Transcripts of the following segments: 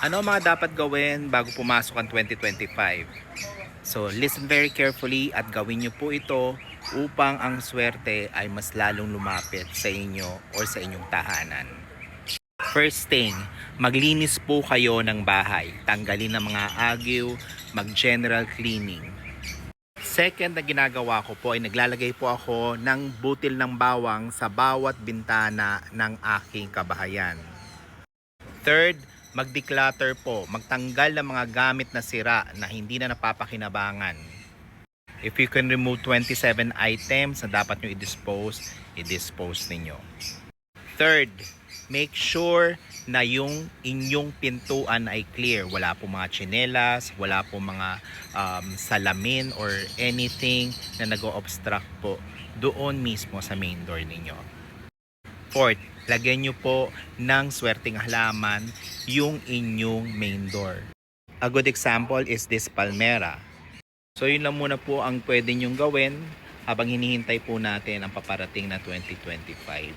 Ano ang mga dapat gawin bago pumasok ang 2025? So, listen very carefully at gawin niyo po ito upang ang swerte ay mas lalong lumapit sa inyo or sa inyong tahanan. First thing, maglinis po kayo ng bahay. Tanggalin ang mga agyo, mag-general cleaning. Second na ginagawa ko po ay naglalagay po ako ng butil ng bawang sa bawat bintana ng aking kabahayan. Third, mag-declutter po. Magtanggal ng mga gamit na sira na hindi na napapakinabangan. If you can remove 27 items na dapat nyo i-dispose ninyo. Third, make sure na yung inyong pintuan ay clear. Wala po mga tsinelas, wala po mga salamin or anything na nag-o-obstruct po doon mismo sa main door ninyo. Fourth, lagyan nyo po ng swerteng halaman yung inyong main door. A good example is this palmera. So yun lang muna po ang pwede nyong gawin habang hinihintay po natin ang paparating na 2025.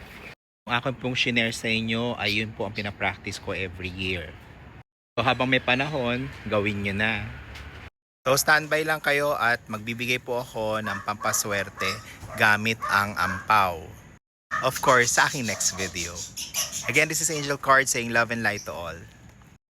Ang akin pong shinare sa inyo ay yun po ang pinapractice ko every year. So habang may panahon, gawin nyo na. So standby lang kayo at magbibigay po ako ng pampaswerte gamit ang ampaw. Of course, sa aking next video. Again, this is Angel Card saying love and light to all.